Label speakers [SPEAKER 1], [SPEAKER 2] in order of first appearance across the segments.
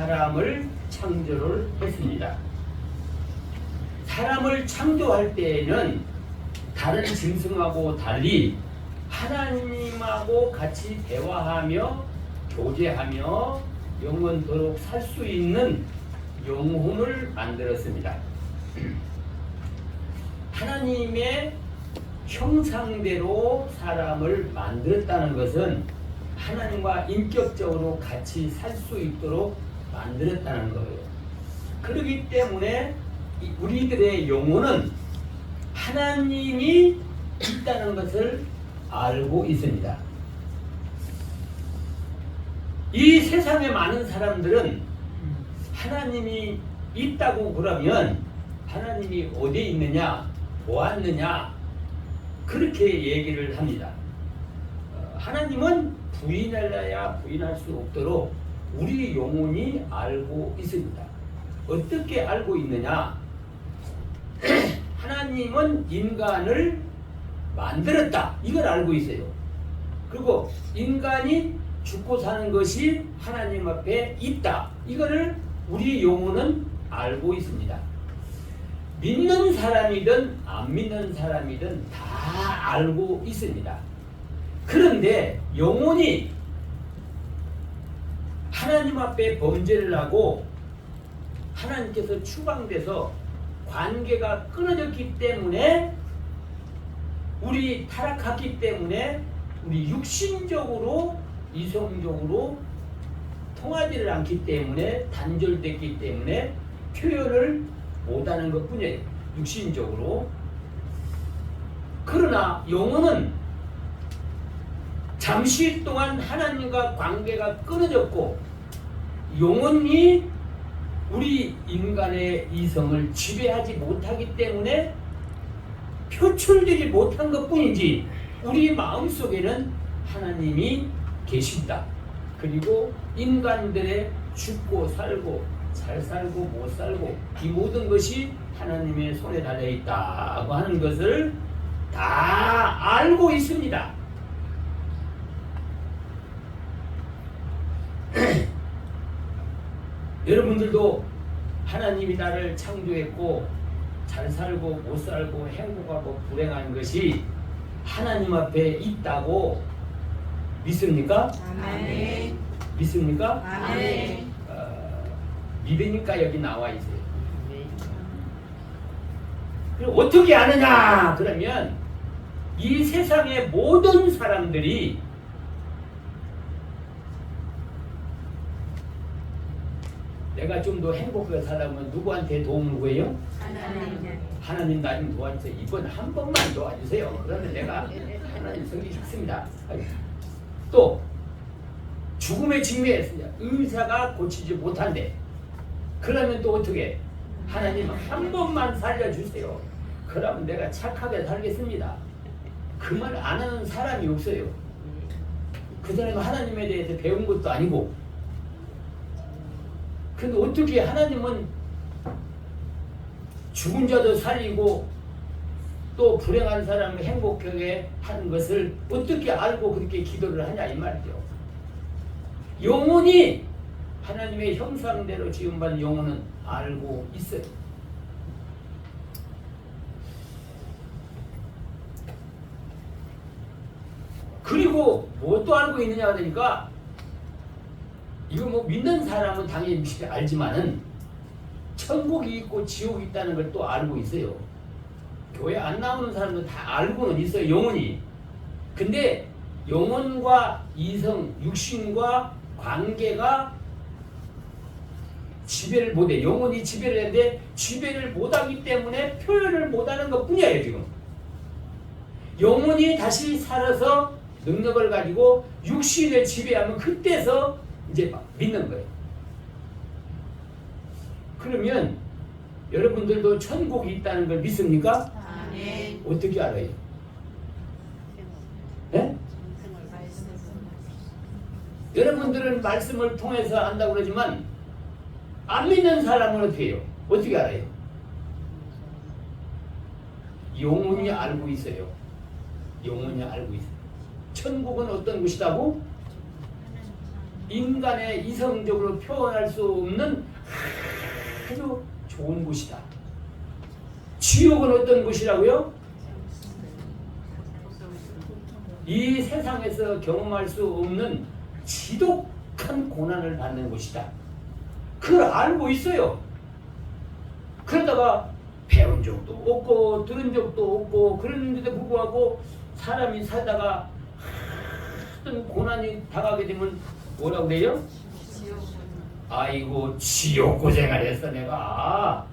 [SPEAKER 1] 사람을 창조를 했습니다. 사람을 창조할 때에는 다른 짐승하고 달리 하나님하고 같이 대화하며 교제하며 영원토록 살 수 있는 영혼을 만들었습니다. 하나님의 형상대로 사람을 만들었다는 것은 하나님과 인격적으로 같이 살 수 있도록 만들었다는 거예요. 그렇기 때문에 우리들의 영혼은 하나님이 있다는 것을 알고 있습니다. 이 세상에 많은 사람들은 하나님이 있다고 그러면 하나님이 어디에 있느냐, 보았느냐 그렇게 얘기를 합니다. 하나님은 부인하려야 부인할 수 없도록 우리 영혼이 알고 있습니다. 어떻게 알고 있느냐? 하나님은 인간을 만들었다. 이걸 알고 있어요. 그리고 인간이 죽고 사는 것이 하나님 앞에 있다. 이거를 우리 영혼은 알고 있습니다. 믿는 사람이든 안 믿는 사람이든 다 알고 있습니다. 그런데 영혼이 하나님 앞에 범죄를 하고 하나님께서 추방돼서 관계가 끊어졌기 때문에 우리 타락했기 때문에 우리 육신적으로 이성적으로 통하지를 않기 때문에 단절됐기 때문에 표현을 못하는 것뿐이에요. 육신적으로. 그러나 영혼은 잠시 동안 하나님과 관계가 끊어졌고 영혼이 우리 인간의 이성을 지배하지 못하기 때문에 표출되지 못한 것뿐이지 우리 마음속에는 하나님이 계신다. 그리고 인간들의 죽고 살고 잘 살고 못 살고 이 모든 것이 하나님의 손에 달려 있다고 하는 것을 다 알고 있습니다. 여러분들도 하나님이 나를 창조했고 잘 살고 못 살고 행복하고 불행한 것이 하나님 앞에 있다고 믿습니까?
[SPEAKER 2] 아멘.
[SPEAKER 1] 믿습니까?
[SPEAKER 2] 아멘.
[SPEAKER 1] 믿으니까 여기 나와 있어요. 그럼 어떻게 아느냐? 그러면 이 세상의 모든 사람들이 내가 좀 더 행복하게 살려면 누구한테 도움을 구해요? 하나님 나 좀 도와주세요. 이번 한 번만 도와주세요. 그러면 내가 하나님 섬기겠습니다. 또 죽음에 직면했습니다. 의사가 고치지 못한대. 그러면 또 어떻게? 하나님 한 번만 살려주세요. 그러면 내가 착하게 살겠습니다. 그 말 안 하는 사람이 없어요. 그 사람은 하나님에 대해서 배운 것도 아니고. 근데 어떻게 하나님은 죽은 자도 살리고 또 불행한 사람을 행복하게 하는 것을 어떻게 알고 그렇게 기도를 하냐 이 말이죠. 영혼이 하나님의 형상대로 지음받은 영혼은 알고 있어요. 그리고 뭐 또 알고 있느냐 하니까 이거 뭐 믿는 사람은 당연히 알지만은 천국이 있고 지옥이 있다는 걸 또 알고 있어요. 교회 안 나오는 사람도 다 알고는 있어요. 영혼이. 근데 영혼과 이성, 육신과 관계가 지배를 못해. 영혼이 지배를 했는데 지배를 못하기 때문에 표현을 못하는 것뿐이에요. 지금 영혼이 다시 살아서 능력을 가지고 육신을 지배하면 그때서 이제 믿는 거예요. 그러면 여러분들도 천국이 있다는 걸 믿습니까?
[SPEAKER 2] 아멘.
[SPEAKER 1] 어떻게 알아요? 네? 여러분들은 말씀을 통해서 안다고 그러지만 안 믿는 사람은 어떻게 해요? 어떻게 알아요? 영혼이 알고 있어요. 영혼이 알고 있어요. 천국은 어떤 곳이라고? 인간의 이성적으로 표현할 수 없는 아주 좋은 곳이다. 지옥은 어떤 곳이라고요? 이 세상에서 경험할 수 없는 지독한 고난을 받는 곳이다. 그걸 알고 있어요. 그러다가 배운 적도 없고 들은 적도 없고 그런데도 불구하고 사람이 살다가 어떤 고난이 당하게 되면 뭐라고 그래요? 아이고 지옥 고생을 했어 내가.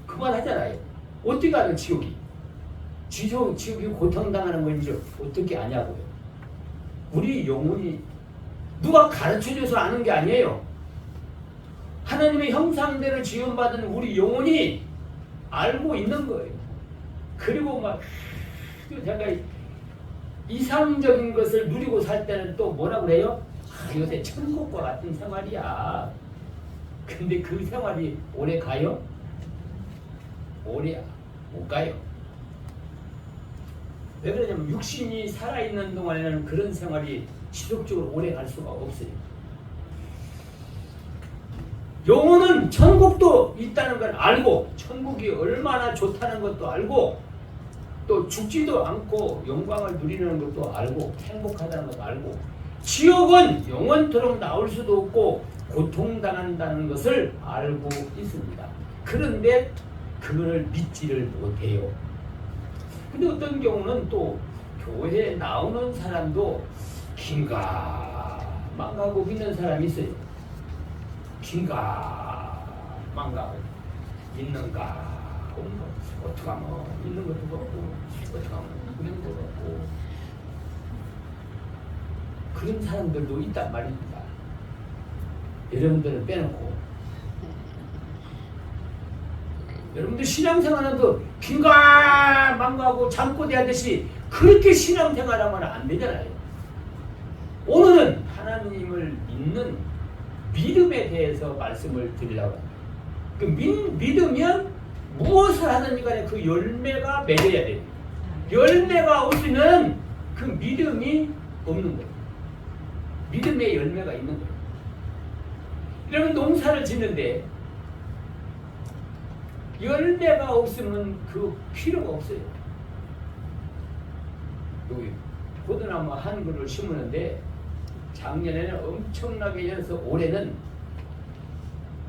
[SPEAKER 1] 그만하잖아요. 어떻게 알아요 지옥이? 지옥이 고통당하는 건지 어떻게 아냐고요. 우리 영혼이 누가 가르쳐줘서 아는 게 아니에요. 하나님의 형상대로 지원받은 우리 영혼이 알고 있는 거예요. 그리고 막 제가 이상적인 것을 누리고 살 때는 또 뭐라 그래요? 요새 천국과 같은 생활이야. 근데 그 생활이 오래 가요? 오래 못 가요. 왜 그러냐면 육신이 살아있는 동안에는 그런 생활이 지속적으로 오래 갈 수가 없어요. 영혼은 천국도 있다는 걸 알고 천국이 얼마나 좋다는 것도 알고 또 죽지도 않고 영광을 누리는 것도 알고 행복하다는 것도 알고 지옥은 영원토록 나올 수도 없고 고통당한다는 것을 알고 있습니다. 그런데 그거를 믿지를 못해요. 근데 어떤 경우는 또 교회에 나오는 사람도 긴가망가고 믿는 사람이 있어요. 긴가망가고 있는가 어떻게 하면 있는 것도 없고 어떻게 하면 있는 것도 없고 그런 사람들도 있단 말입니다. 여러분들을 빼놓고 여러분들 신앙생활도 긴가망가하고 잠꼬대하듯이 그렇게 신앙생활하면 안 되잖아요. 오늘은 하나님을 믿는 믿음에 대해서 말씀을 드리려고 합니다. 그 믿으면 무엇을 하든지 간에 그 열매가 맺어야 돼요. 열매가 없으면 그 믿음이 없는 거예요. 믿음의 열매가 있는 거예요. 여러분 농사를 짓는데 열매가 없으면 그 필요가 없어요. 여기 포도나무 한 그루를 심었는데 작년에는 엄청나게 열어서 올해는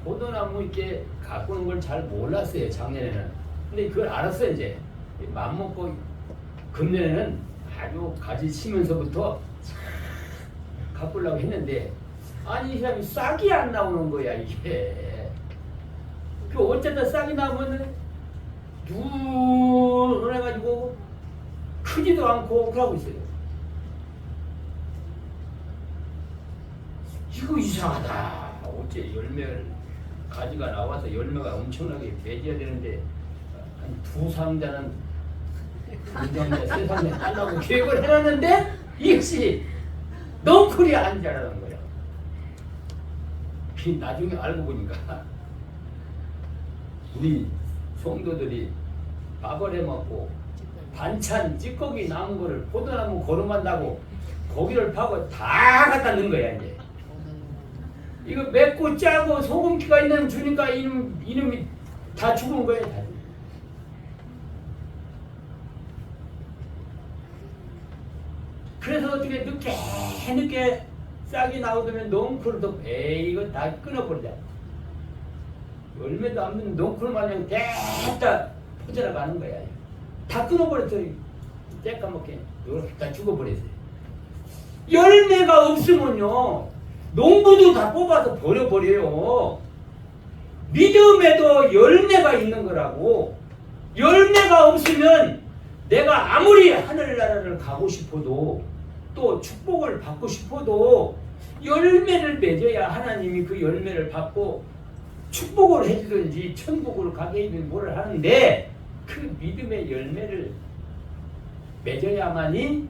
[SPEAKER 1] 포도나무 이렇게 가꾸는 걸 잘 몰랐어요. 작년에는. 근데 그걸 알았어요. 이제 맘먹고 금년에는 아주 가지 치면서부터 가꾸려고 했는데 아니 이 사람이 싹이 안 나오는 거야 이게. 그 어쨌든 싹이 나오면 누해가지고 크지도 않고 그러고 있어요. 이거 이상하다. 어째 열매를 가지가 나와서 열매가 엄청나게 맺어야 되는데 한 두 상자는 두 상자 세 상자 딸라고 계획을 해놨는데 이것이 넝쿨이 안 자라는 거야. 나중에 알고 보니까 우리 성도들이 밥을 해먹고 반찬 찌꺼기 남은 거를 포도나무 거름한다고 고기를 파고 다 갖다 넣은 거야 이제. 이거 맵고 짜고 소금기가 있는 주니까 이놈이 다 죽은 거예요. 다. 그래서 어떻게 늦게 싹이 나오더면 넝쿨도 에이 이거 다 끊어버리자. 열매도 안 맺는 넝쿨 마냥 됐다 퍼져나가는 거야. 다 끊어버렸더니 째까먹게 이렇게 다 죽어버렸어요. 열매가 없으면요 농부도 다 뽑아서 버려버려요. 믿음에도 열매가 있는 거라고. 열매가 없으면 내가 아무리 하늘나라를 가고 싶어도 또 축복을 받고 싶어도 열매를 맺어야 하나님이 그 열매를 받고 축복을 해주든지 천국을 가게 해주든지 뭐를 하는데 그 믿음의 열매를 맺어야만이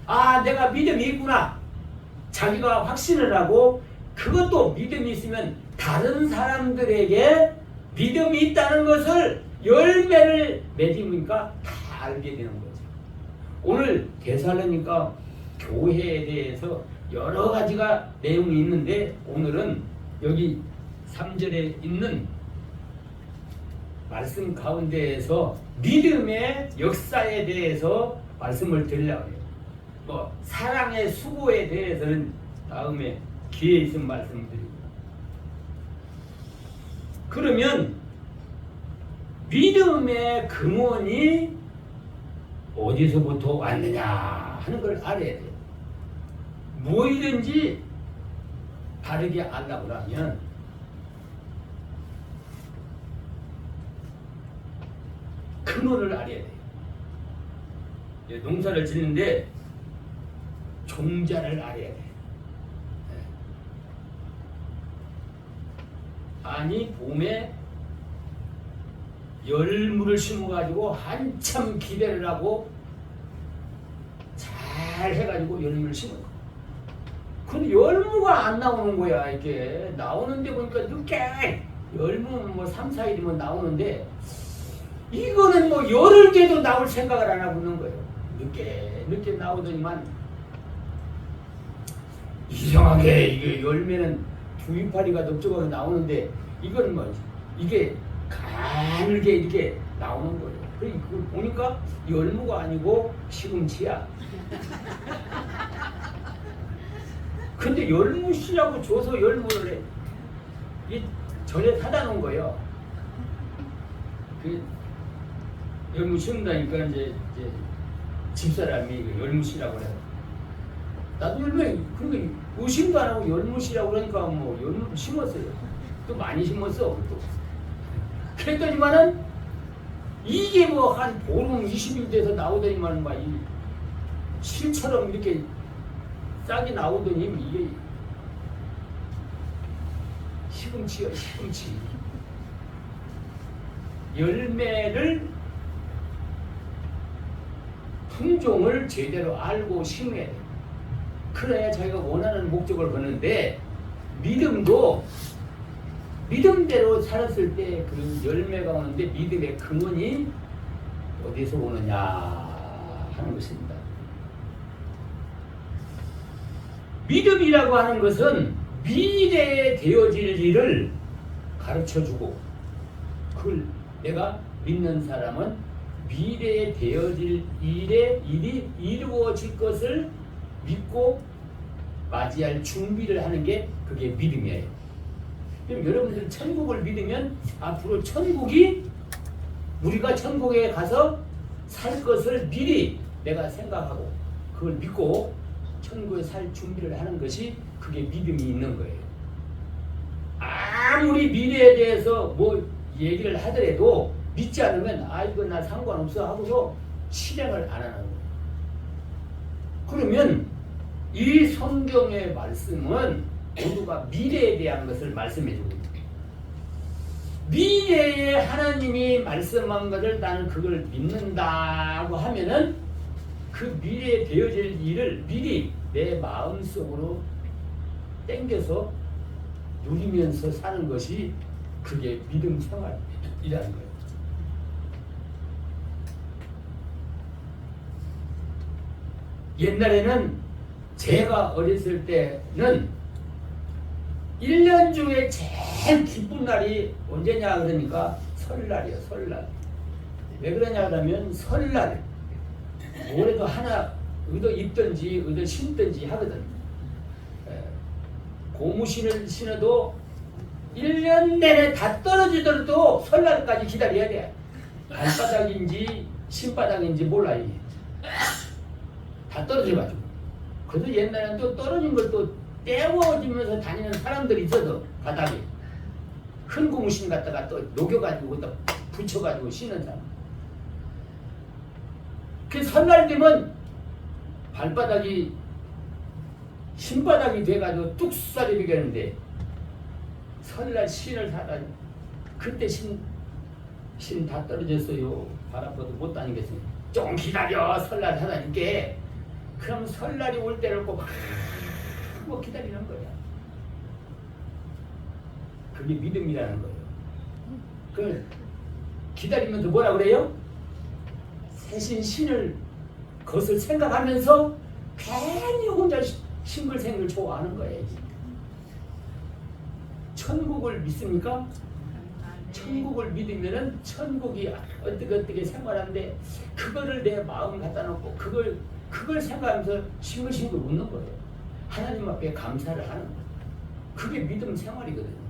[SPEAKER 1] 아 내가 믿음이 있구나 자기가 확신을 하고 그것도 믿음이 있으면 다른 사람들에게 믿음이 있다는 것을 열매를 맺으니까 다 알게 되는 거죠. 오늘 데살로니가 교회에 대해서 여러 가지가 내용이 있는데 오늘은 여기 3절에 있는 말씀 가운데에서 믿음의 역사에 대해서 말씀을 드리려고 해요. 뭐 사랑의 수고에 대해서는 다음에 기회 있으면 말씀드리고. 그러면 믿음의 근원이 어디서부터 왔느냐 하는 걸 알아야 돼요. 뭐이든지 바르게 알라고 하면 근원을 알아야 돼요. 농사를 짓는데 종자를 알아야 돼요. 아니 봄에 열무를 심어가지고 한참 기대를 하고 잘 해가지고 열무를 심어. 근데 열무가 안 나오는 거야. 이게 나오는데 보니까 늦게 열무는 뭐 3, 4일이면 나오는데 이거는 뭐 열흘 뒤에도 나올 생각을 안 하고 있는 거예요. 늦게 나오더니만 이상하게 이게 열매는 두 이파리가 넓적하게 나오는데 이건 뭐 이게 가늘게 이렇게 나오는 거예요. 그걸 보니까 열무가 아니고 시금치야. 근데 열무씨라고 줘서 열무를 해. 이 전에 사다 놓은 거예요. 그 열무 심는다니까 이제 집사람이 열무씨라고 그래요. 나도 열무 그러니까 의심도 안 하고 열무씨라고 그러니까 뭐 열무 심었어요. 또 많이 심었어. 또. 그랬더니만은 이게 뭐 한 보름 20일 돼서 나오더니만 막 이 실처럼 이렇게 싹이 나오더니 이게 시금치요, 시금치. 열매를 품종을 제대로 알고 심어야 돼. 그래야 자기가 원하는 목적을 거는데 믿음도 믿음대로 살았을 때 그 열매가 오는데 믿음의 근원이 어디서 오느냐 하는 것입니다. 믿음이라고 하는 것은 미래에 되어질 일을 가르쳐주고 그걸 내가 믿는 사람은 미래에 되어질 일이 이루어질 것을 믿고 맞이할 준비를 하는 게 그게 믿음이에요. 그럼 여러분들 천국을 믿으면 앞으로 천국이 우리가 천국에 가서 살 것을 미리 내가 생각하고 그걸 믿고 천국에 살 준비를 하는 것이 그게 믿음이 있는 거예요. 아무리 미래에 대해서 뭐 얘기를 하더라도 믿지 않으면 아 이거 나 상관없어 하고서 실행을 안 하는 거예요. 그러면 이 성경의 말씀은 모두가 미래에 대한 것을 말씀해 주고 있습니다. 미래에 하나님이 말씀한 것을 나는 그걸 믿는다고 하면은 그 미래에 되어질 일을 미리 내 마음속으로 땡겨서 누리면서 사는 것이 그게 믿음 생활이라는 거예요. 옛날에는 제가 어렸을 때는 1년 중에 제일 기쁜 날이 언제냐 그러니까 설날이에요. 설날. 왜 그러냐 하면 설날 올해도 하나 의도 입든지 의도 심든지 하거든. 고무신을 신어도 1년 내내 다 떨어지더라도 설날까지 기다려야 돼. 발바닥인지 신바닥인지 몰라 이게. 다 떨어져가지고. 그래도 옛날에는 또 떨어진 걸 또 떼워주면서 다니는 사람들이 있어도 바닥에 큰 고무신 갖다가 또 녹여가지고 또 붙여가지고 신는 사람. 그 설날 되면 발바닥이 신바닥이 돼가지고 뚝살이 비겠는데 설날 신을 사다 그때 신 다 떨어졌어요. 바람도 못 다니겠어요. 좀 기다려 설날 사다니까. 그럼 설날이 올 때를 꼭 뭐 기다리는 거야. 그게 믿음이라는 거예요. 그 기다리면서 뭐라 그래요? 새신 신을 그것을 생각하면서 괜히 혼자 싱글생글 좋아하는 거예요. 천국을 믿습니까? 천국을 믿으면은 천국이 어떻게 생활하는데 그거를 내 마음 갖다 놓고 그걸 생각하면서 싱글싱글 웃는 거예요. 하나님 앞에 감사를 하는 거예요. 그게 믿음 생활이거든요.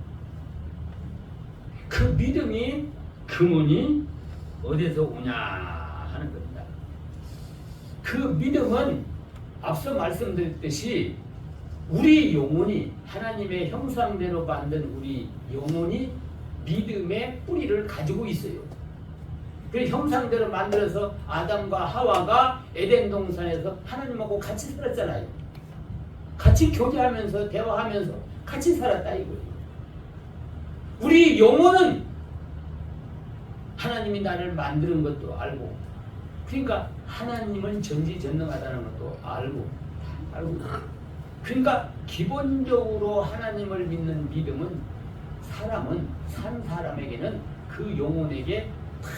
[SPEAKER 1] 그 믿음이 근원이 어디서 오냐 하는 겁니다. 그 믿음은 앞서 말씀드렸듯이 우리 영혼이 하나님의 형상대로 만든 우리 영혼이 믿음의 뿌리를 가지고 있어요. 그 형상대로 만들어서 아담과 하와가 에덴 동산에서 하나님하고 같이 살았잖아요. 같이 교제하면서 대화하면서 같이 살았다 이거예요. 우리 영혼은 하나님이 나를 만드는 것도 알고, 그러니까 하나님은 전지전능하다는 것도 알고. 그러니까 기본적으로 하나님을 믿는 믿음은 산 사람에게는 그 영혼에게 다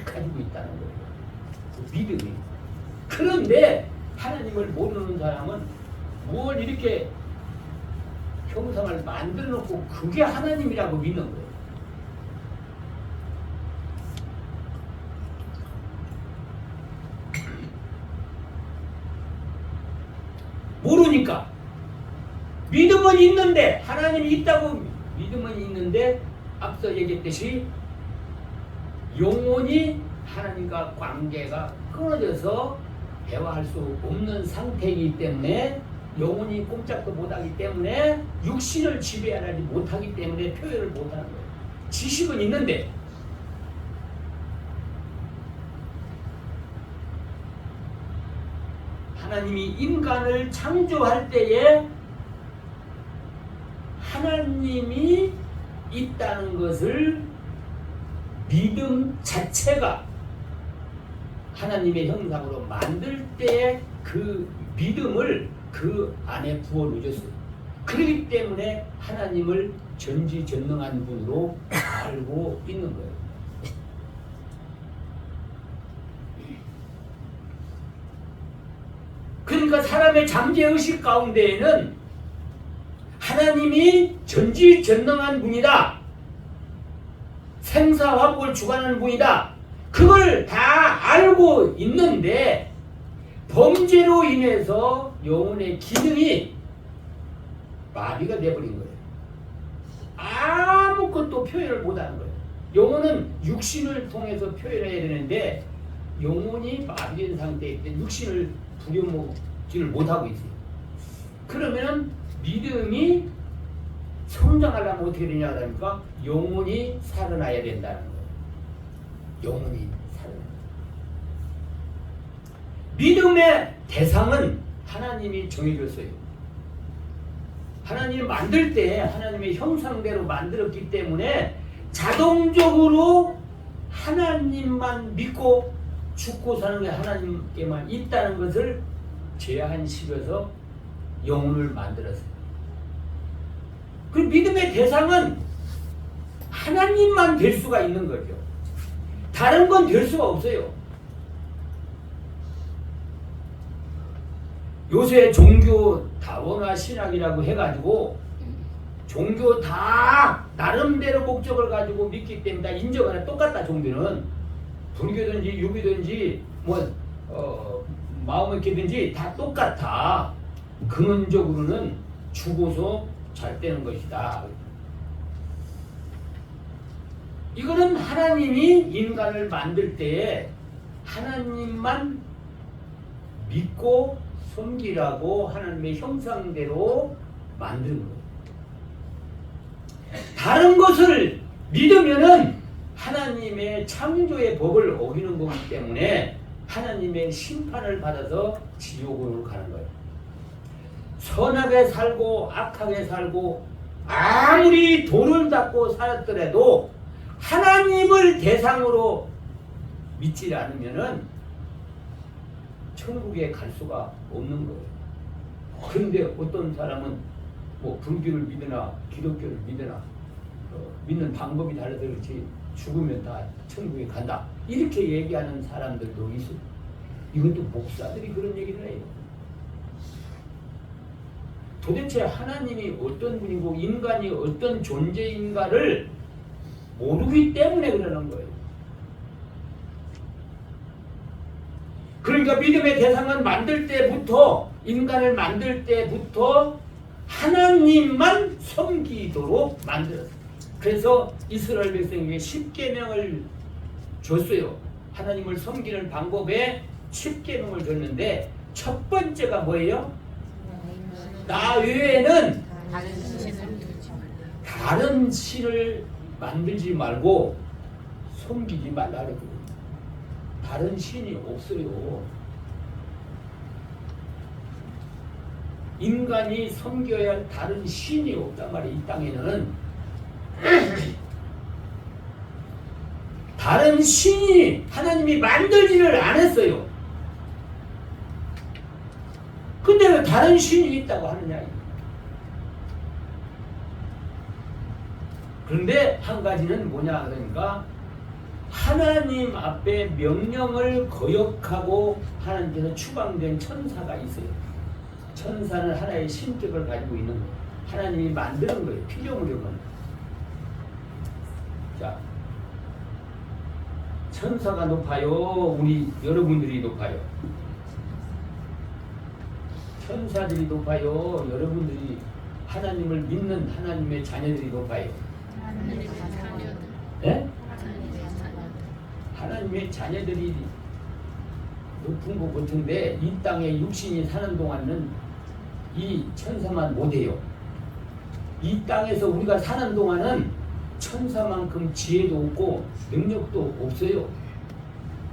[SPEAKER 1] 가지고 있다는 거예요. 그 믿음이. 그런데 하나님을 모르는 사람은 뭘 이렇게 형상을 만들어 놓고 그게 하나님이라고 믿는 거예요. 모르니까. 믿음은 있는데, 하나님이 있다고 믿음은 있는데, 앞서 얘기했듯이 영혼이 하나님과 관계가 끊어져서 대화할 수 없는 상태이기 때문에, 영혼이 꼼짝도 못하기 때문에, 육신을 지배하지 못하기 때문에 표현을 못하는 거예요. 지식은 있는데 하나님이 인간을 창조할 때에 하나님이 있다는 것을 믿음 자체가 하나님의 형상으로 만들 때 그 믿음을 그 안에 부어 넣으셨어요. 그렇기 때문에 하나님을 전지전능한 분으로 알고 있는 거예요. 그러니까 사람의 잠재의식 가운데에는 하나님이 전지전능한 분이다. 생사화복을 주관하는 분이다. 그걸 다 알고 있는데 범죄로 인해서 영혼의 기능이 마비가 되어버린 거예요. 아무것도 표현을 못하는 거예요. 영혼은 육신을 통해서 표현해야 되는데 영혼이 마비된 상태일 때 육신을 부려먹지를 못하고 있어요. 그러면 믿음이 성장하려면 어떻게 되냐 하니까 영혼이 살아나야 된다는 거예요. 영혼이 살아나. 믿음의 대상은 하나님이 정해줬어요. 하나님이 만들 때 하나님의 형상대로 만들었기 때문에 자동적으로 하나님만 믿고 죽고 사는 게 하나님께만 있다는 것을 제한시켜서 영혼을 만들었어요. 그 믿음의 대상은 하나님만 될 수가 있는 거죠. 다른 건 될 수가 없어요. 요새 종교 다원화 신학이라고 해가지고 종교 다 나름대로 목적을 가지고 믿기 때문에 다 인정하는 똑같다. 종교는 불교든지 유교든지 마음의 교든지 다 똑같아. 근원적으로는 죽어서 잘 되는 것이다. 이거는 하나님이 인간을 만들 때에 하나님만 믿고 섬기라고 하나님의 형상대로 만드는 거예요. 다른 것을 믿으면은 하나님의 창조의 법을 어기는 거기 때문에 하나님의 심판을 받아서 지옥으로 가는 거예요. 선하게 살고 악하게 살고 아무리 돈을 닦고 살았더라도 하나님을 대상으로 믿지 않으면은 천국에 갈 수가 없는 거예요. 그런데 어떤 사람은 뭐 불교를 믿으나 기독교를 믿으나 믿는 방법이 달라서 그렇지 죽으면 다 천국에 간다 이렇게 얘기하는 사람들도 있어요. 이것도 목사들이 그런 얘기를 해요. 도대체 하나님이 어떤 분이고 인간이 어떤 존재인가를 모르기 때문에 그러는 거예요. 그러니까 믿음의 대상은 만들 때부터, 인간을 만들 때부터 하나님만 섬기도록 만들었어요. 그래서 이스라엘 백성에게 10계명을 줬어요. 하나님을 섬기는 방법에 10계명을 줬는데 첫 번째가 뭐예요? 나 외에는 다른 신을 만들지 말고 섬기지 말라 그랬거든요. 다른 신이 없어요. 인간이 섬겨야 할 다른 신이 없단 말이에요. 이 땅에는 다른 신이 하나님이 만들지를 않았어요. 근데 왜 다른 신이 있다고 하느냐. 그런데 한 가지는 뭐냐 그러니까 하나님 앞에 명령을 거역하고 하나님께서 추방된 천사가 있어요. 천사는 하나의 신격을 가지고 있는 거예요. 하나님이 만드는 거예요. 피조물이면. 자, 천사가 높아요? 우리 여러분들이 높아요? 천사들이 높아요? 여러분들이 하나님을 믿는 하나님의 자녀들이 높아요? 네? 하나님의 자녀들이 높은 것 같은데 이 땅에 육신이 사는 동안은 이 천사만 못해요. 이 땅에서 우리가 사는 동안은 천사만큼 지혜도 없고 능력도 없어요.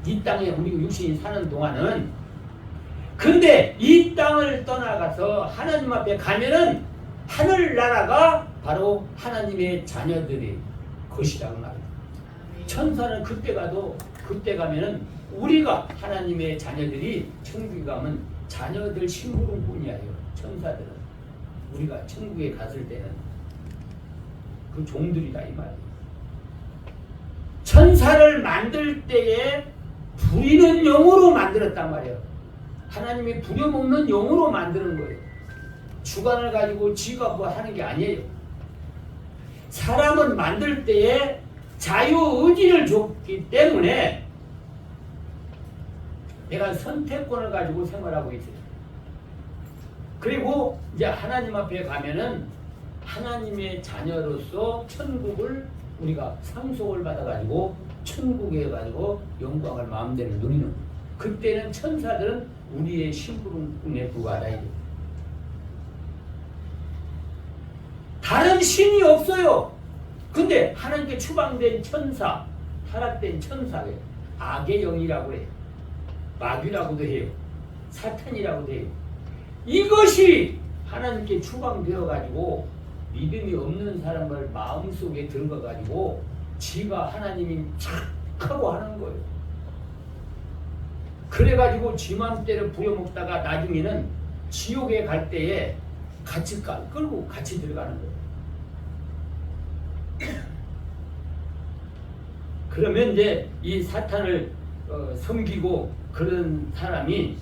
[SPEAKER 1] 이 땅에 우리 육신이 사는 동안은. 근데 이 땅을 떠나가서 하나님 앞에 가면은 하늘나라가 바로 하나님의 자녀들의 것이라고 말해요. 천사는 그때 가면은 우리가 하나님의 자녀들이 천국에 가면 자녀들 심부름뿐이에요. 천사들은 우리가 천국에 갔을 때는 그 종들이다 이 말이에요. 천사를 만들 때에 부리는 영으로 만들었단 말이에요. 하나님이 부려먹는 영으로 만드는 거예요. 주관을 가지고 지가 뭐 하는 게 아니에요. 사람은 만들 때에 자유의지를 줬기 때문에 내가 선택권을 가지고 생활하고 있어요. 그리고 이제 하나님 앞에 가면은 하나님의 자녀로서 천국을 우리가 상속을 받아가지고 천국에 가지고 영광을 마음대로 누리는, 그때는 천사들은 우리의 심부름꾼에 불과하다. 다른 신이 없어요. 근데 하나님께 추방된 천사, 타락된 천사예요. 악의 영이라고 해요. 마귀라고도 해요. 사탄이라고도 해요. 이것이 하나님께 추방되어 가지고 믿음이 없는 사람을 마음속에 들어가 가지고 지가 하나님이 착하고 하는 거예요. 그래 가지고 지 마음대로 부려먹다가 나중에는 지옥에 갈 때에 같이 끌고 같이 들어가는 거예요. 그러면 이제 이 사탄을 섬기고 그런 사람이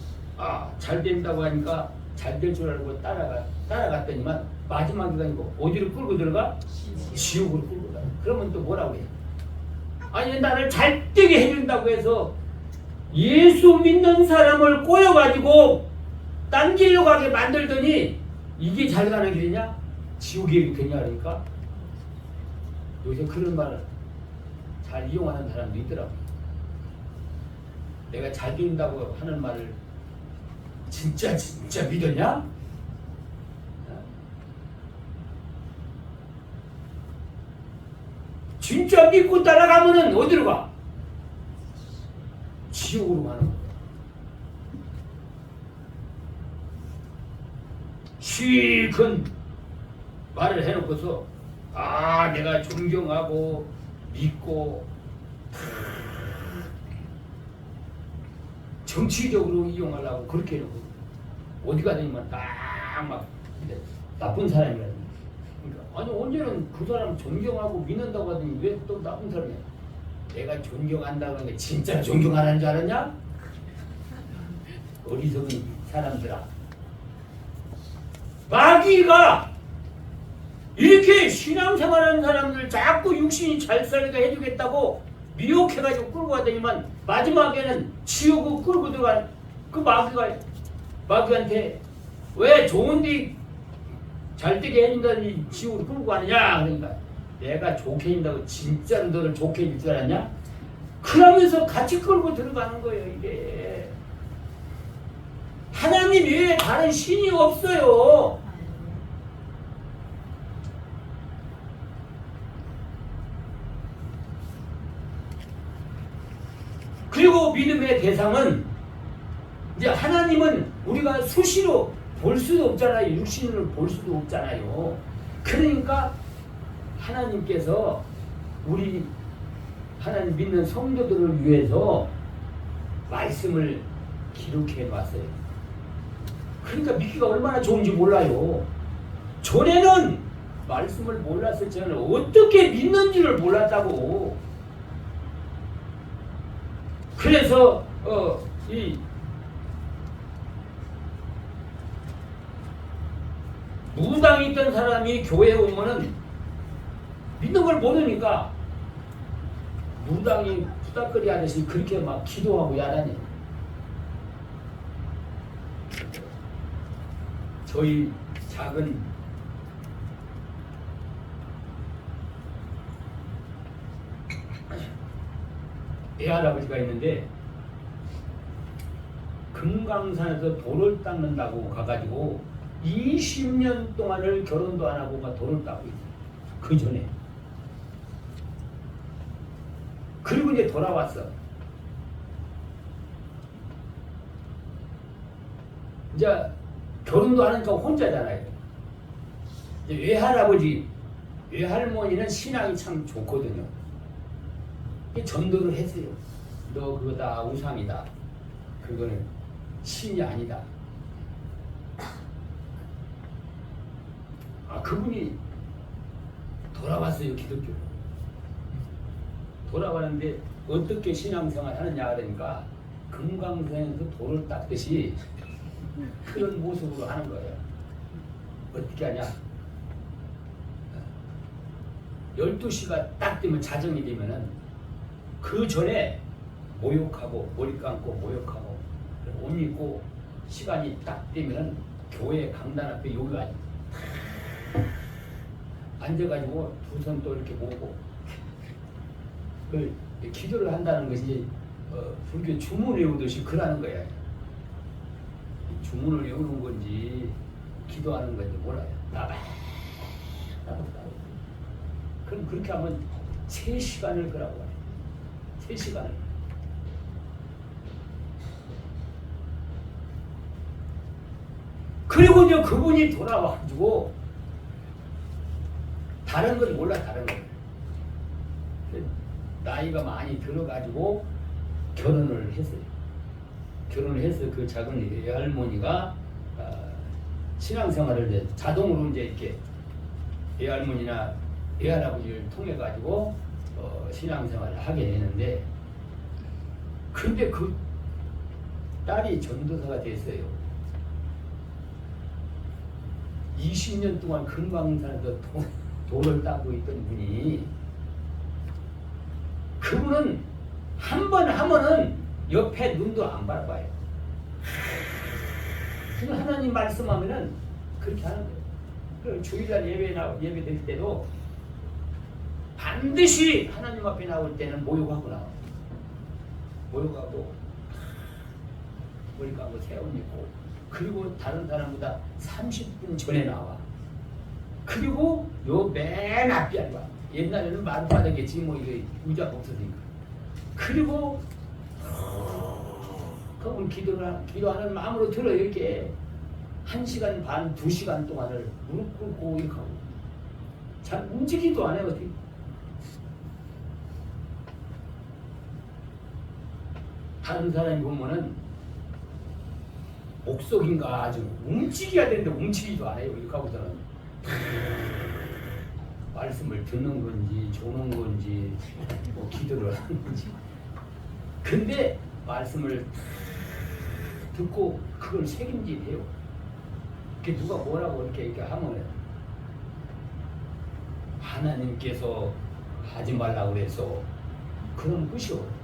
[SPEAKER 1] 잘 된다고 하니까 잘 될 줄 알고 따라갔더니만 마지막에 아니고 어디로 끌고 들어가? 지옥으로 끌고 가. 그러면 또 뭐라고 해? 아니 나를 잘 되게 해준다고 해서 예수 믿는 사람을 꼬여가지고 딴 길로 가게 만들더니 이게 잘 가는 길이냐? 지옥이 이렇겠냐 그러니까 요새 그런 말을 잘 이용하는 사람도 있더라고요. 내가 잘 된다고 하는 말을 진짜 믿었냐? 진짜 믿고 따라가면은 어디로 가? 지옥으로 가는 거야. 실컷 말을 해놓고서 내가 존경하고 믿고 정치적으로 이용하려고 그렇게 해놓고 어디 가더니만 딱 막 나쁜 사람이라. 그러니까 아니 언제는 그 사람 존경하고 믿는다고 하더니 왜 또 나쁜 사람이야? 내가 존경한다고 하는 게 진짜 존경하는 줄 알았냐? 어리석은 사람들아. 마귀가 이렇게 신앙생활하는 사람들 자꾸 육신이 잘 살게 해주겠다고 미혹해가지고 끌고 가더니만 마지막에는 지옥을 끌고 들어간 그 마귀한테 왜 좋은데 잘 되게 해준다니 지옥으로 끌고 가느냐. 그러니까 내가 좋게 해준다고 진짜로 너를 좋게 해줄 줄 알았냐? 그러면서 같이 끌고 들어가는 거예요. 이게 하나님 외에 다른 신이 없어요. 그리고 믿음의 대상은 이제 하나님은 우리가 수시로 볼 수도 없잖아요. 육신으로 볼 수도 없잖아요. 그러니까 하나님께서 우리 하나님 믿는 성도들을 위해서 말씀을 기록해 놨어요. 그러니까 믿기가 얼마나 좋은지 몰라요. 전에는 말씀을 몰랐을 때는 어떻게 믿는지를 몰랐다고. 그래서 이 무당이 있던 사람이 교회에 오면은 믿는 걸 모르니까 무당이 부닥거리 하듯이 그렇게 막 기도하고 야단해. 저희 작은 애할아버지가 있는데 금강산에서 돌을 닦는다고 가가지고 20년 동안을 결혼도 안 하고 막 돌을 닦고 있어요. 그 전에. 그리고 이제 돌아왔어. 이제 결혼도 안 하니까 혼자잖아요. 외할아버지, 외할머니는 신앙이 참 좋거든요. 전도를 했어요. 너 그거 다 우상이다. 그거는 신이 아니다. 그분이 돌아왔어요. 기독교로. 돌아왔는데 어떻게 신앙생활 하느냐 그러니까 금강산에서 돌을 닦듯이 그런 모습으로 하는 거예요. 어떻게 하냐? 12시가 딱 되면 자정이 되면은 그 전에 모욕하고 머리 감고 모욕하고 옷 입고 시간이 딱 되면은 교회 강단 앞에 여기 앉아가지고 두 손 또 이렇게 모으고 그 기도를 한다는 것이 불교 주문을 외우듯이 그러는 거야. 주문을 외우는 건지 기도하는 건지 몰라요. 그럼 그렇게 하면 3시간을 그라고 해요. 3시간을. 그리고 이제 그분이 돌아와가지고 다른 건 몰라. 다른 건 나이가 많이 들어가지고 결혼을 했어요. 결혼을 해서 그 작은 애할머니가 신앙생활을 이제 자동으로 이제 이렇게 애할머니나 애할아버지를 통해 가지고 신앙생활을 하게 되는데, 근데 그 딸이 전도사가 됐어요. 20년 동안 금강산에서 돌을 닦고 있던 분이, 그분은 한 번 하면은 옆에 눈도 안 바라봐요. 그냥 하나님 말씀하면은 그렇게 하는 거예요. 그 주일날 예배 될 때도 반드시 하나님 앞에 나올 때는 모욕하고 나와요. 모욕하고 머리 감고 새 옷 입고, 그리고 다른 사람보다 30분 전에 나와. 그리고 요 맨 앞이 아니라 옛날에는 마룻바닥이겠지 뭐 이게 의자가 없었으니까. 그리고 그분 기도하는 마음으로 들어 이렇게 1시간 반, 2시간 동안을 무릎 꿇고 이렇게 하고 잘 움직이도 안 해요. 어떻게. 다른 사람이 보면은 목속인가 아주 움직여야 되는데 움직이지도 않아요. 이렇게 하고서는 말씀을 듣는 건지 조는 건지 뭐 기도를 하는 건지. 근데 말씀을 듣고 그걸 책임지해요. 그 누가 뭐라고 이렇게 하면 하나님께서 하지 말라고 그래서 그런 끝이요.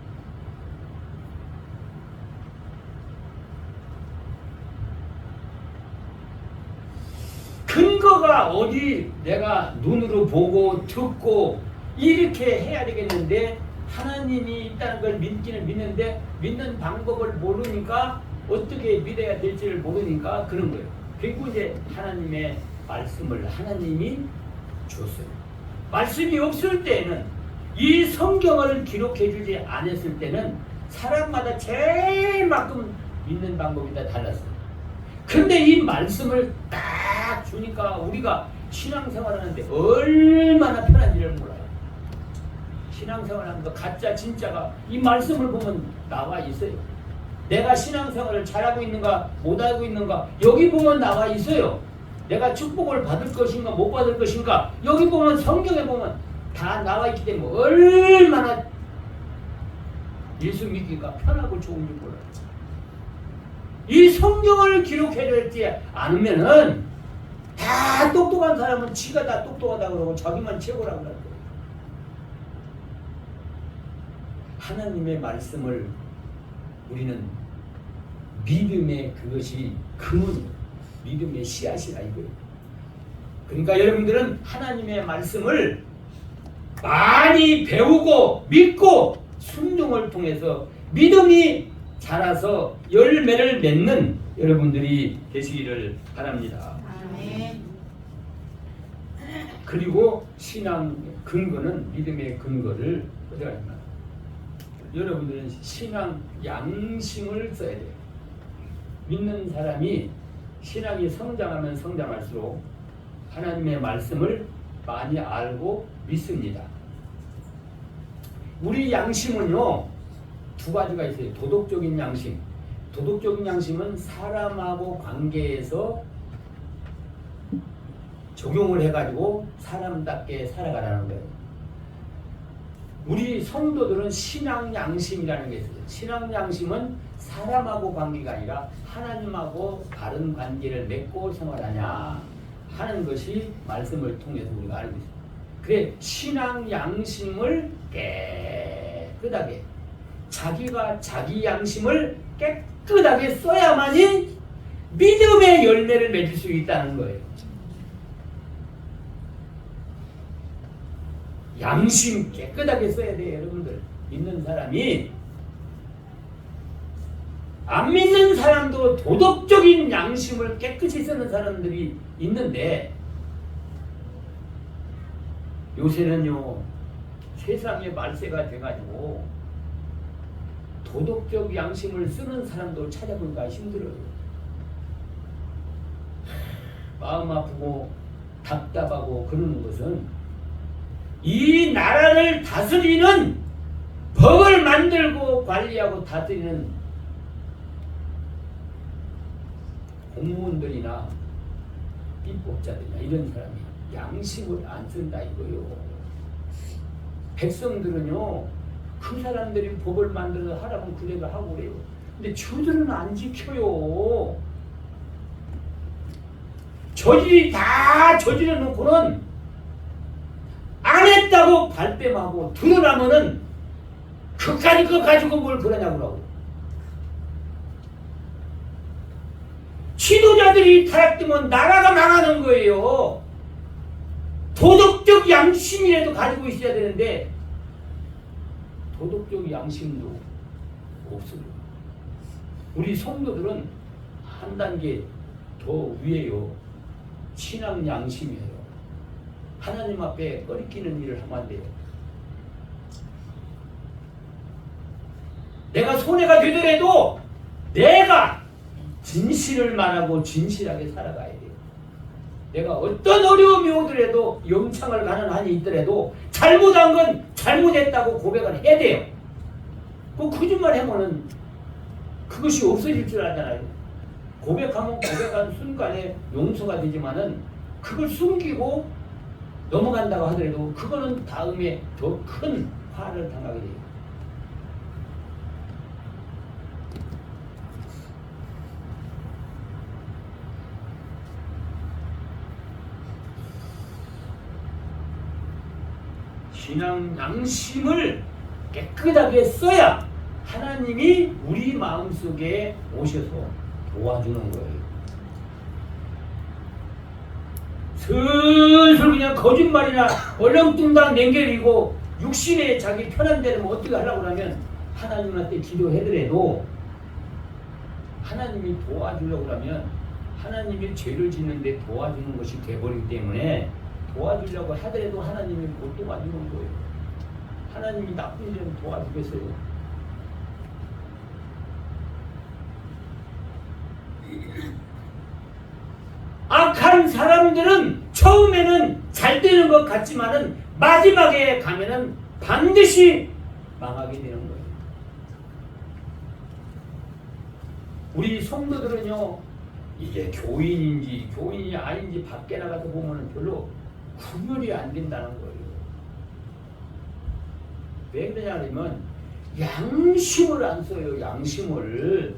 [SPEAKER 1] 근거가 어디 내가 눈으로 보고 듣고 이렇게 해야 되겠는데 하나님이 있다는 걸 믿기는 믿는데 믿는 방법을 모르니까 어떻게 믿어야 될지를 모르니까 그런 거예요. 그리고 이제 하나님의 말씀을 하나님이 줬어요. 말씀이 없을 때는 이 성경을 기록해 주지 않았을 때는 사람마다 제일만큼 믿는 방법이 다 달랐어요. 근데 이 말씀을 딱 주니까 우리가 신앙생활 하는데 얼마나 편한지를 몰라요. 신앙생활 하면서 가짜 진짜가 이 말씀을 보면 나와 있어요. 내가 신앙생활을 잘하고 있는가 못하고 있는가 여기 보면 나와 있어요. 내가 축복을 받을 것인가 못 받을 것인가 여기 보면 성경에 보면 다 나와 있기 때문에 얼마나 예수 믿기가 편하고 좋은지 몰라요. 이 성경을 기록해줬지 않으면은 다 똑똑한 사람은 지가 다 똑똑하다 그러고 자기만 최고라고 그러고 하나님의 말씀을 우리는 믿음의 그것이 근원, 믿음의 씨앗이라 이거예요. 그러니까 여러분들은 하나님의 말씀을 많이 배우고 믿고 순종을 통해서 믿음이 자라서 열매를 맺는 여러분들이 되시기를 바랍니다.
[SPEAKER 2] 아멘.
[SPEAKER 1] 그리고 신앙 근거는 믿음의 근거를 어디가 있나? 여러분들은 신앙 양심을 써야 돼요. 믿는 사람이 신앙이 성장하면 성장할수록 하나님의 말씀을 많이 알고 믿습니다. 우리 양심은요 두 가지가 있어요. 도덕적인 양심. 도덕적인 양심은 사람하고 관계에서 적용을 해가지고 사람답게 살아가라는 거예요. 우리 성도들은 신앙 양심이라는 게 있어요. 신앙 양심은 사람하고 관계가 아니라 하나님하고 바른 관계를 맺고 생활하냐 하는 것이 말씀을 통해서 우리가 알고 있습니다. 그래 신앙 양심을 깨끗하게 자기가 자기 양심을 깨끗하게 써야만이 믿음의 열매를 맺을 수 있다는 거예요. 양심 깨끗하게 써야 돼요. 여러분들 믿는 사람이 안 믿는 사람도 도덕적인 양심을 깨끗이 쓰는 사람들이 있는데 요새는요 세상의 말세가 돼가지고 도덕적 양심을 쓰는 사람도 찾아보기가 힘들어요. 마음 아프고 답답하고 그러는 것은 이 나라를 다스리는 법을 만들고 관리하고 다스리는 공무원들이나 입법자들이나 이런 사람이 양심을 안 쓴다 이거요. 백성들은요 그 사람들이 법을 만들어서 하라면 그대로 하고 그래요. 근데 저들은 안 지켜요. 저들이 다 저지르 놓고는 안 했다고 발뺌하고 드러나면은 그까짓 거 가지고 뭘 그러냐고 그러고. 지도자들이 타락되면 나라가 망하는 거예요. 도덕적 양심이라도 가지고 있어야 되는데 도덕적 양심도 없어요. 우리 성도들은 한 단계 더 위에요. 신앙 양심이에요. 하나님 앞에 꺼리끼는 일을 하면 안 돼요. 내가 손해가 되더라도 내가 진실을 말하고 진실하게 살아가야 돼요. 내가 어떤 어려움이 오더라도 영창을 가는 한이 있더라도 잘못한 건 잘못했다고 고백을 해야 돼요. 그 거짓말 하면은 그것이 없어질 줄 알잖아요. 고백하면 고백한 순간에 용서가 되지만은 그걸 숨기고 넘어간다고 하더라도 그거는 다음에 더 큰 화를 당하게 돼요. 신앙 양심을 깨끗하게 써야 하나님이 우리 마음속에 오셔서 도와주는 거예요. 슬슬 그냥 거짓말이나 얼렁뚱땅 냉겨리고 육신에 자기 편한 대로 뭐 어떻게 하려고 하면 하나님한테 기도해더라도 하나님이 도와주려고 하면 하나님이 죄를 짓는데 도와주는 것이 돼버리기 때문에 도와주려고 하더라도 하나님이 못 도와주는 거예요. 하나님이 나쁜 일은 도와주겠어요. 악한 사람들은 처음에는 잘 되는 것 같지만은 마지막에 가면은 반드시 망하게 되는 거예요. 우리 성도들은요, 이게 교인인지 교인이 아닌지 밖에 나가서 보면은 별로 구별이 안 된다는 거예요. 왜 그러냐 하면 양심을 안 써요. 양심을.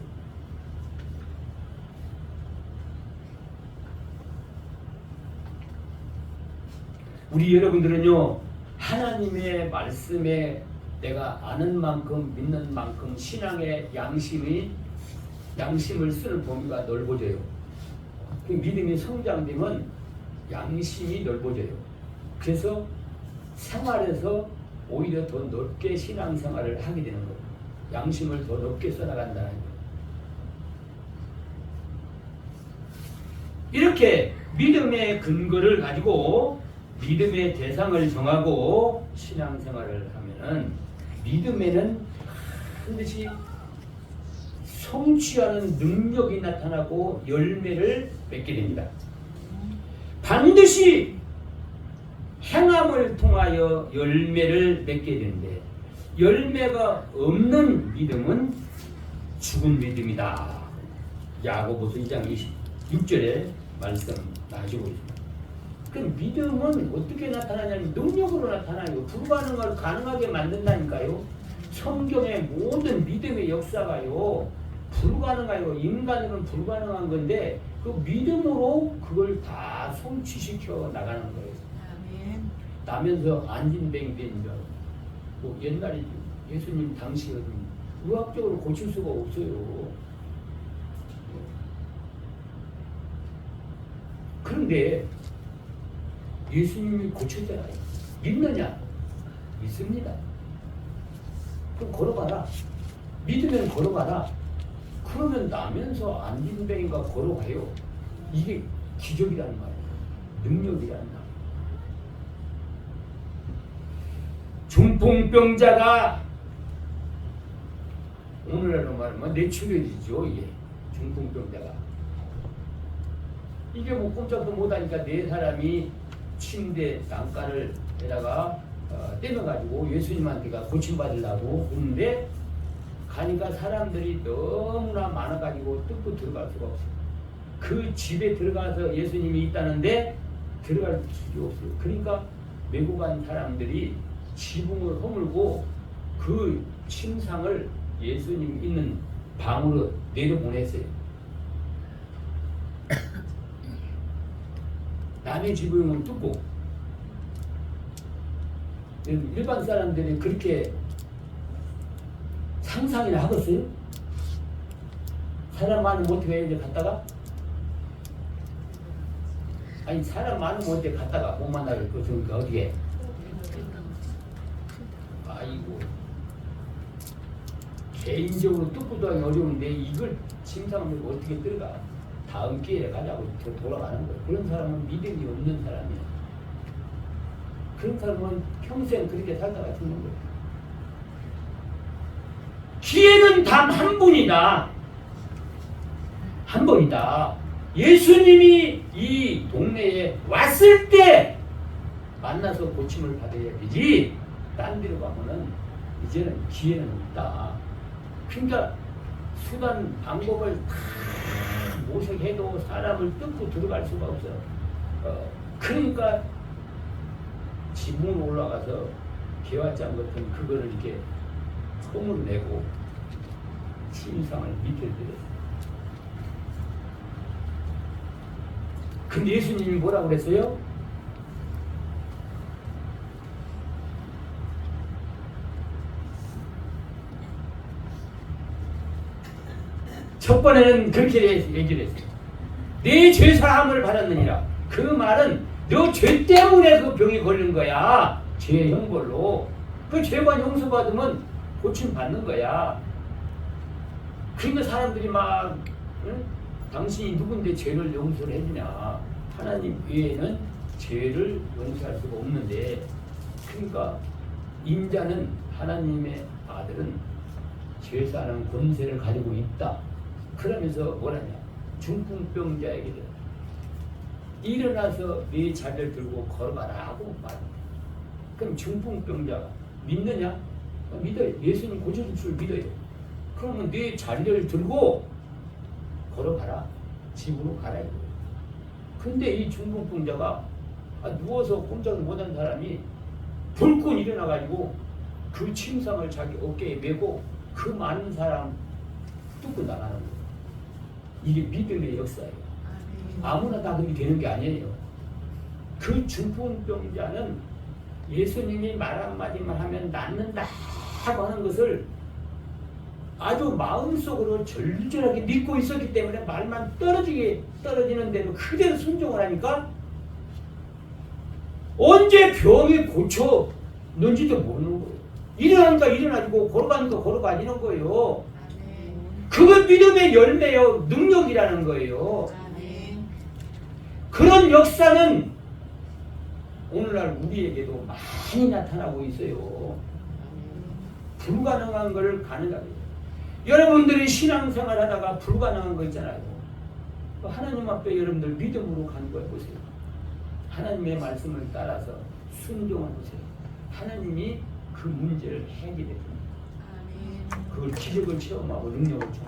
[SPEAKER 1] 우리 여러분들은요, 하나님의 말씀에 내가 아는 만큼 믿는 만큼 신앙의 양심을 쓰는 범위가 넓어져요. 그 믿음이 성장되면 양심이 넓어져요. 그래서 생활에서 오히려 더 넓게 신앙생활을 하게 되는 거예요. 양심을 더 넓게 써나간다는 거예요. 이렇게 믿음의 근거를 가지고 믿음의 대상을 정하고 신앙생활을 하면은 믿음에는 반드시 성취하는 능력이 나타나고 열매를 맺게 됩니다. 반드시 행함을 통하여 열매를 맺게 되는데 열매가 없는 믿음은 죽은 믿음이다. 야고보서 2장 26절에 말씀 나시고 있습니다. 그럼 믿음은 어떻게 나타나냐면 능력으로 나타나요. 불가능을 가능하게 만든다니까요. 성경의 모든 믿음의 역사가요, 불가능해요. 인간은 불가능한 건데 그 믿음으로 그걸 다 성취시켜 나가는 거예요.
[SPEAKER 2] 아멘.
[SPEAKER 1] 나면서 안진뱅이 된 줄. 뭐 옛날에 예수님 당시에는 의학적으로 고칠 수가 없어요. 그런데 예수님이 고쳤잖아요. 믿느냐? 믿습니다. 그럼 걸어가라. 믿으면 걸어가라. 그러면 나면서 안진뱅이가 걸어가요. 이게 기적이라는 말이에요. 능력이라는 말. 중풍병자가 오늘날로 말하면 뇌출혈이죠. 이게 중풍병자가 이게 뭐 꼼짝도 못하니까 네 사람이 침대 난간을 에다가 떼어가지고 예수님한테가 고침받으려고 오는데 가니까 사람들이 너무나 많아가지고 뚫고 들어갈 수가 없어요. 그 집에 들어가서 예수님이 있다는데 들어갈 수가 없어요. 그러니까 메고 간 사람들이 지붕을 허물고 그 침상을 예수님 있는 방으로 내려보냈어요. 남의 지붕을 뚫고. 일반 사람들이 그렇게 상상이나 하겠어요? 사람 많으면 어떻게 해야 돼? 갔다가? 아니 사람 많으면 어떻게 갔다가 못 만나게 그러니까 어디에? 아이고 개인적으로 뚫고도 하기 어려운데 이걸 침상을 어떻게 들어가? 다음 기회에 가자고 돌아가는 거예요. 그런 사람은 믿음이 없는 사람이에요. 그런 사람은 평생 그렇게 살다가 죽는 거예요. 기회는 단 한 분이다. 한 번이다. 예수님이 이 동네에 왔을 때 만나서 고침을 받아야 되지 딴 데로 가면은 이제는 기회는 없다. 그러니까 수단 방법을 다 모색해도 사람을 뜯고 들어갈 수가 없어. 그러니까 지붕으로 올라가서 개화장 같은 그거를 이렇게 폼을 내고 침상을 밑에 들였어. 근데 예수님이 뭐라고 그랬어요? 첫 번에는 그렇게 얘기를 했어요. 네 죄 사함을 받았느니라. 그 말은 너 죄 때문에 그 병이 걸린 거야. 죄 형벌로. 그 죄가 용서받으면 고침 받는 거야. 그러니까 사람들이 막 응? 당신이 누군데 죄를 용서를 해주냐. 하나님 외에는 죄를 용서할 수가 없는데, 그러니까 인자는 하나님의 아들은 죄사하는 권세를 가지고 있다. 그러면서 뭐라냐. 중풍병자에게 일어나서 네 자리를 들고 걸어가라 하고 말합니다. 그럼 중풍병자가 믿느냐? 믿어요. 예수님 고쳐줄 줄 믿어요. 그러면 네 자리를 들고 걸어가라. 집으로 가라 이거예요. 근데 이 중풍병자가 누워서 꼼짝을 못한 사람이 불끈 일어나가지고 그 침상을 자기 어깨에 메고 그 많은 사람 뚫고 나가는 거예요. 이게 믿음의 역사예요. 아무나 다 그렇게 되는 게 아니에요. 그 중풍병자는 예수님이 말 한마디만 하면 낫는다고 하는 것을 아주 마음속으로 절절하게 믿고 있었기 때문에 말만 떨어지는 대로 그대로 순종을 하니까 언제 병이 고쳐는지도 모르는 거예요. 일어나니까 일어나지고 걸어가니까 걸어가지는 거예요. 그건 믿음의 열매요. 능력이라는 거예요. 그런 역사는 오늘날 우리에게도 많이 나타나고 있어요. 불가능한 것을 가능하게. 여러분들이 신앙생활 하다가 불가능한 거 있잖아요. 하나님 앞에 여러분들 믿음으로 간구해 보세요. 하나님의 말씀을 따라서 순종해 보세요. 하나님이 그 문제를 해결해 줍니다. 그걸 기적을 체험하고 능력을 줘.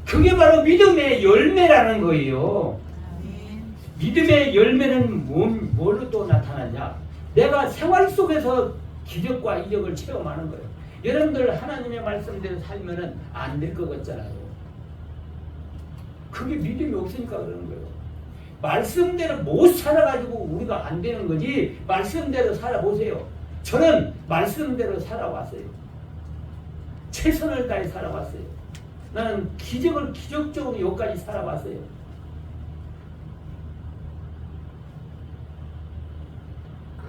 [SPEAKER 1] 그게 바로 믿음의 열매라는 거예요. 믿음의 열매는 뭘로 또 나타나냐? 내가 생활 속에서 기적과 이적을 체험하는 거예요. 여러분들 하나님의 말씀대로 살면은 안 될 것 같잖아요. 그게 믿음이 없으니까 그러는 거예요. 말씀대로 못 살아가지고 우리가 안 되는 거지. 말씀대로 살아보세요. 저는 말씀대로 살아왔어요. 최선을 다해 살아왔어요. 나는 기적적으로 여기까지 살아왔어요.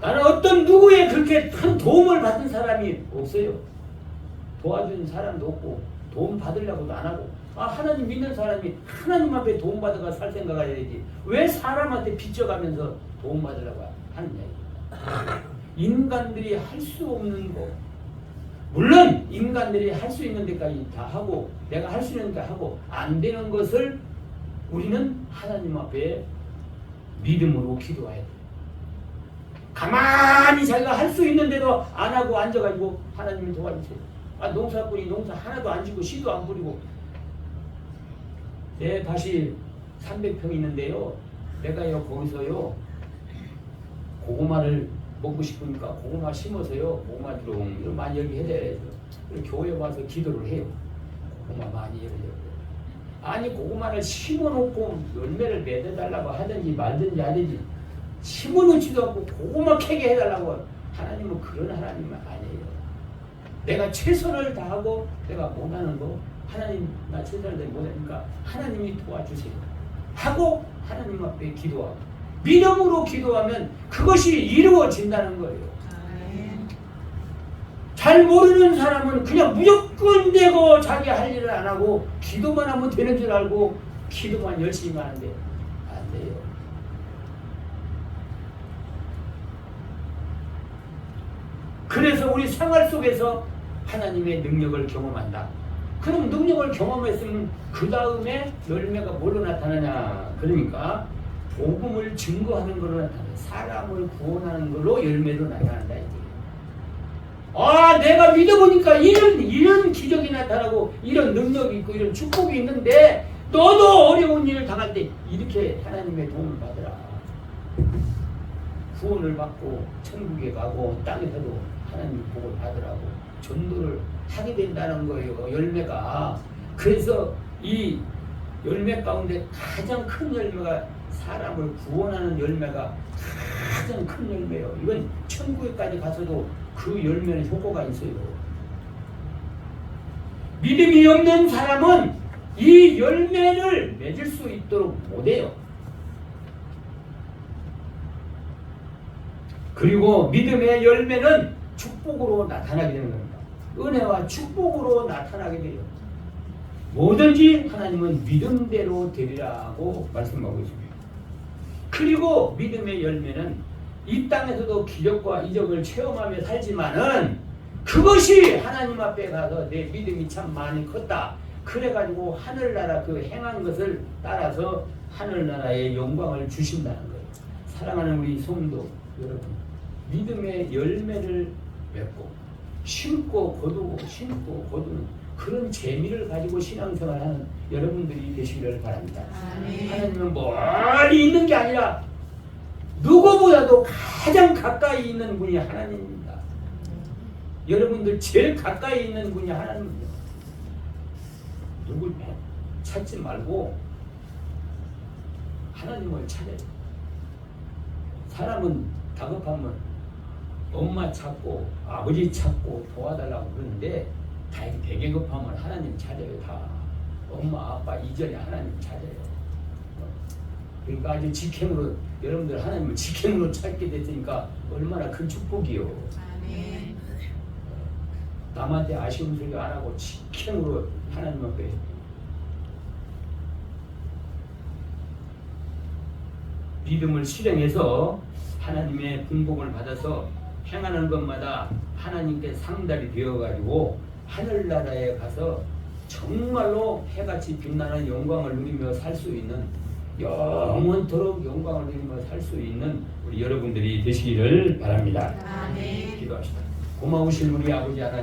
[SPEAKER 1] 나는 어떤 누구의 그렇게 큰 도움을 받은 사람이 없어요. 도와준 사람도 없고 도움 받으려고도 안 하고. 하나님 믿는 사람이 하나님 앞에 도움 받아가 살 생각을 해야지. 왜 사람한테 빚져가면서 도움 받으려고 하느냐. 인간들이 할 수 없는 거. 물론 인간들이 할 수 있는 데까지 다 하고 내가 할 수 있는 데 하고 안 되는 것을 우리는 하나님 앞에 믿음으로 기도해야 돼. 가만히 자기가 할 수 있는데도 안 하고 앉아가지고 하나님이 도와주세요. 농사꾼이 농사 하나도 안 지고 씨도 안 뿌리고 내 밭이 300평 있는데요. 내가요 거기서요 고구마를 먹고 싶으니까 고구마 심어서요 고구마 주렁 많이 열게 해줘야죠. 교회 와서 기도를 해요. 고구마 많이 열어요. 아니 고구마를 심어놓고 열매를 맺어달라고 하든지 말든지 하든지 심어놓지도 않고 고구마 캐게 해달라고. 하나님은 그런 하나님은 아니에요. 내가 최선을 다하고 내가 못하는 거 하나님 나 최선을 다해 못하니까 하나님이 도와주세요 하고 하나님 앞에 기도하고 믿음으로 기도하면 그것이 이루어진다는 거예요. 잘 모르는 사람은 그냥 무조건 되고 자기 할 일을 안 하고 기도만 하면 되는 줄 알고 기도만 열심히 하는데 안 돼요. 그래서 우리 생활 속에서 하나님의 능력을 경험한다. 그럼 능력을 경험했으면 그 다음에 열매가 뭘로 나타나냐? 그러니까 복음을 증거하는 걸로 나타나. 사람을 구원하는 걸로 열매로 나타난다. 내가 믿어보니까 이런 기적이 나타나고 이런 능력이 있고 이런 축복이 있는데 너도 어려운 일을 당할 때 이렇게 하나님의 도움을 받으라. 구원을 받고 천국에 가고 땅에서도 하나님 복을 받으라고 전도를 하게 된다는 거예요. 열매가. 그래서 이 열매 가운데 가장 큰 열매가 사람을 구원하는 열매가 가장 큰 열매예요. 이건 천국에까지 가서도 그 열매는 효과가 있어요. 믿음이 없는 사람은 이 열매를 맺을 수 있도록 못해요. 그리고 믿음의 열매는 축복으로 나타나게 되는 겁니다. 은혜와 축복으로 나타나게 돼요. 뭐든지 하나님은 믿음대로 되리라고 말씀하고 있습니다. 그리고 믿음의 열매는 이 땅에서도 기적과 이적을 체험하며 살지만은 그것이 하나님 앞에 가서 내 믿음이 참 많이 컸다. 그래가지고 하늘나라 그 행한 것을 따라서 하늘나라의 영광을 주신다는 거예요. 사랑하는 우리 성도 여러분, 믿음의 열매를 맺고 심고 거두고 심고 거두는 그런 재미를 가지고 신앙생활하는 여러분들이 되시기를 바랍니다.
[SPEAKER 2] 아멘.
[SPEAKER 1] 하나님은 멀리 있는 게 아니라 누구보다도 가장 가까이 있는 분이 하나님입니다. 여러분들 제일 가까이 있는 분이 하나님입니다. 누굴 찾지 말고 하나님을 찾아요. 사람은 다급하면 엄마 찾고 아버지 찾고 도와달라고 그러는데 되게 급하면 하나님 찾아요. 다 엄마 아빠 이전에 하나님 찾아요. 그러니까 아주 직행으로 여러분들 하나님을 직행으로 찾게 됐으니까 얼마나 큰 축복이요.
[SPEAKER 2] 아멘.
[SPEAKER 1] 남한테 아쉬운 소리 안 하고 직행으로 하나님 앞에 믿음을 실행해서 하나님의 분복을 받아서 행하는 것마다 하나님께 상달이 되어가지고 하늘나라에 가서 정말로 해같이 빛나는 영광을 누리며 살 수 있는 영원토록 영광을 누리며 살 수 있는 우리 여러분들이 되시기를 바랍니다.
[SPEAKER 2] 아멘.
[SPEAKER 1] 기도합시다. 고마우신 우리 아버지 하나님.